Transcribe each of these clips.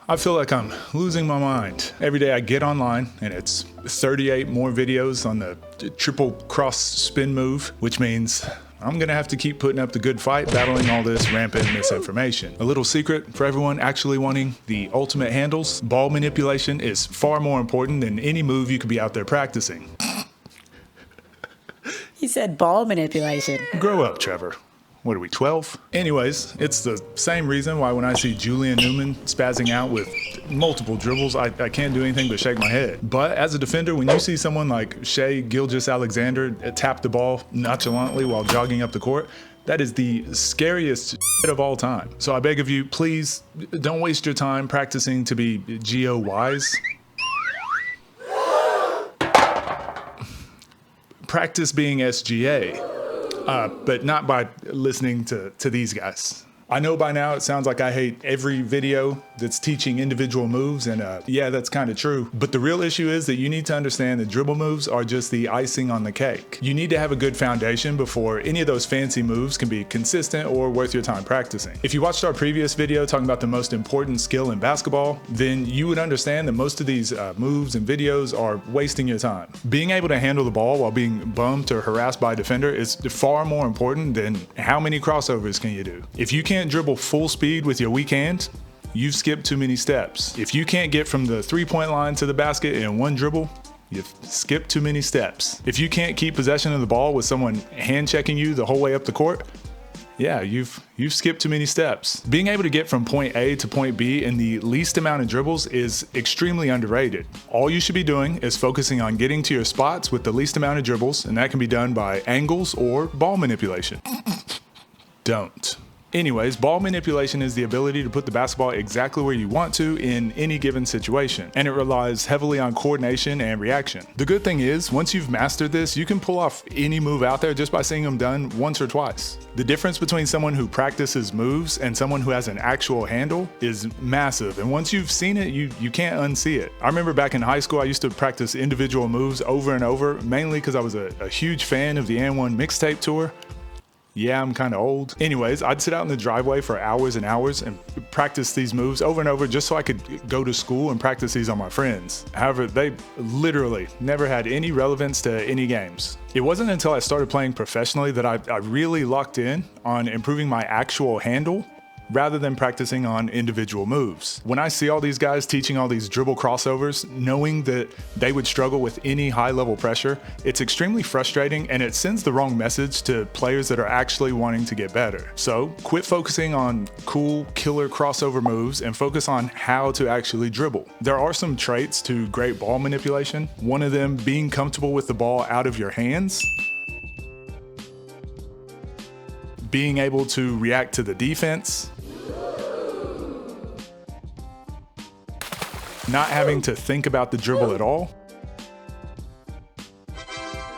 I feel like I'm losing my mind. Every day I get online and it's 38 more videos on the triple cross spin move, which means I'm gonna have to keep putting up the good fight, battling all this rampant misinformation. A little secret for everyone actually wanting the ultimate handles: ball manipulation is far more important than any move you could be out there practicing. He said ball manipulation. Grow up, Trevor. What are we, 12? Anyways, it's the same reason why when I see Julian Newman spazzing out with multiple dribbles, I can't do anything but shake my head. But as a defender, when you see someone like Shai Gilgeous-Alexander tap the ball nonchalantly while jogging up the court, that is the scariest shit of all time. So I beg of you, please don't waste your time practicing to be Geo-wise. Practice being SGA. But not by listening to these guys. I know by now it sounds like I hate every video that's teaching individual moves, and yeah, that's kind of true. But the real issue is that you need to understand that dribble moves are just the icing on the cake. You need to have a good foundation before any of those fancy moves can be consistent or worth your time practicing. If you watched our previous video talking about the most important skill in basketball, then you would understand that most of these moves and videos are wasting your time. Being able to handle the ball while being bumped or harassed by a defender is far more important than how many crossovers can you do. If you can't dribble full speed with your weak hand, you've skipped too many steps. If you can't get from the three-point line to the basket in one dribble, you've skipped too many steps. If you can't keep possession of the ball with someone hand-checking you the whole way up the court, yeah, you've skipped too many steps. Being able to get from point A to point B in the least amount of dribbles is extremely underrated. All you should be doing is focusing on getting to your spots with the least amount of dribbles, and that can be done by angles or ball manipulation. Don't. Anyways, ball manipulation is the ability to put the basketball exactly where you want to in any given situation, and it relies heavily on coordination and reaction. The good thing is, once you've mastered this, you can pull off any move out there just by seeing them done once or twice. The difference between someone who practices moves and someone who has an actual handle is massive, and once you've seen it, you can't unsee it. I remember back in high school, I used to practice individual moves over and over, mainly because I was a huge fan of the N1 mixtape tour. Yeah, I'm kind of old. Anyways, I'd sit out in the driveway for hours and hours and practice these moves over and over just so I could go to school and practice these on my friends. However, they literally never had any relevance to any games. It wasn't until I started playing professionally that I really locked in on improving my actual handle rather than practicing on individual moves. When I see all these guys teaching all these dribble crossovers, knowing that they would struggle with any high-level pressure, it's extremely frustrating, and it sends the wrong message to players that are actually wanting to get better. So quit focusing on cool, killer crossover moves and focus on how to actually dribble. There are some traits to great ball manipulation, one of them being comfortable with the ball out of your hands, being able to react to the defense, not having to think about the dribble at all,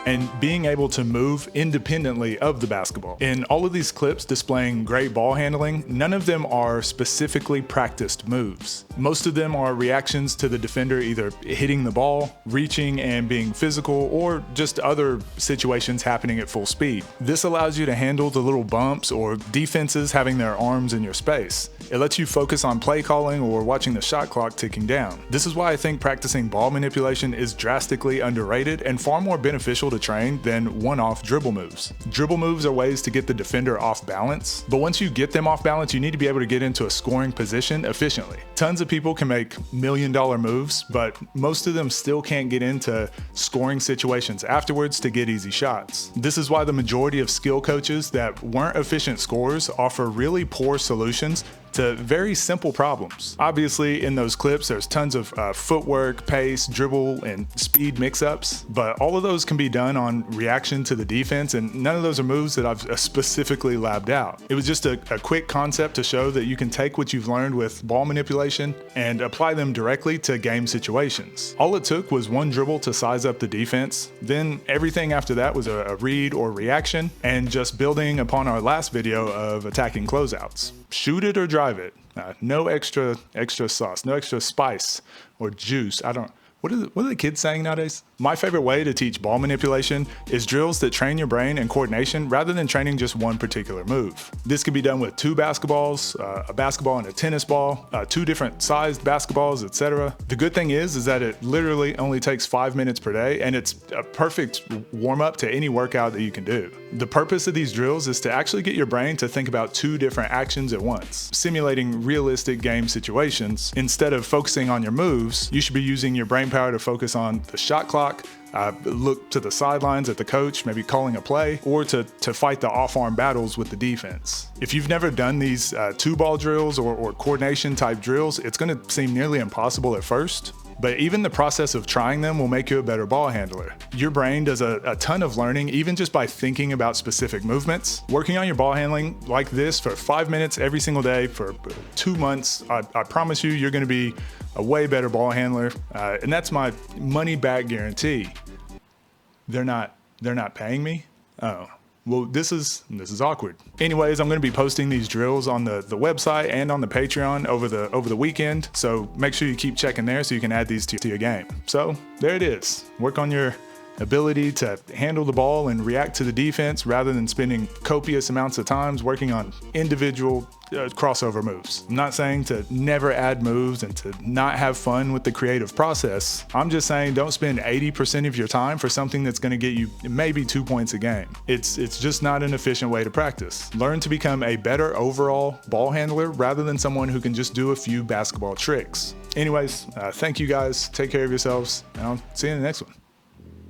and being able to move independently of the basketball. In all of these clips displaying great ball handling, none of them are specifically practiced moves. Most of them are reactions to the defender either hitting the ball, reaching and being physical, or just other situations happening at full speed. This allows you to handle the little bumps or defenses having their arms in your space. It lets you focus on play calling or watching the shot clock ticking down. This is why I think practicing ball manipulation is drastically underrated and far more beneficial to train than one-off dribble moves. Dribble moves are ways to get the defender off balance, but once you get them off balance, you need to be able to get into a scoring position efficiently. Tons of people can make million-dollar moves, but most of them still can't get into scoring situations afterwards to get easy shots. This is why the majority of skill coaches that weren't efficient scorers offer really poor solutions to very simple problems. Obviously, in those clips, there's tons of footwork, pace, dribble, and speed mix-ups, but all of those can be done on reaction to the defense, and none of those are moves that I've specifically labbed out. It was just a quick concept to show that you can take what you've learned with ball manipulation and apply them directly to game situations. All it took was one dribble to size up the defense, then everything after that was a read or reaction, and just building upon our last video of attacking closeouts. Shoot it or drive it. No extra sauce, no extra spice or juice. What are the kids saying nowadays? My favorite way to teach ball manipulation is drills that train your brain and coordination rather than training just one particular move. This can be done with 2 basketballs, a basketball and a tennis ball, 2 different sized basketballs, etc. The good thing is that it literally only takes 5 minutes per day, and it's a perfect warm up to any workout that you can do. The purpose of these drills is to actually get your brain to think about 2 different actions at once, simulating realistic game situations. Instead of focusing on your moves, you should be using your brain power to focus on the shot clock, look to the sidelines at the coach, maybe calling a play, or to fight the off-arm battles with the defense. If you've never done these 2-ball drills or coordination type drills, it's going to seem nearly impossible at first. But even the process of trying them will make you a better ball handler. Your brain does a ton of learning even just by thinking about specific movements. Working on your ball handling like this for 5 minutes every single day for 2 months, I promise you're going to be a way better ball handler. And that's my money back guarantee. They're not paying me? Oh. Well, this is awkward. Anyways, I'm going to be posting these drills on the website and on the Patreon over the weekend. So make sure you keep checking there so you can add these to your game. So there it is. Work on your ability to handle the ball and react to the defense rather than spending copious amounts of times working on individual crossover moves. I'm not saying to never add moves and to not have fun with the creative process. I'm just saying don't spend 80% of your time for something that's going to get you maybe 2 points a game. It's just not an efficient way to practice. Learn to become a better overall ball handler rather than someone who can just do a few basketball tricks. Anyways, thank you guys. Take care of yourselves, and I'll see you in the next one.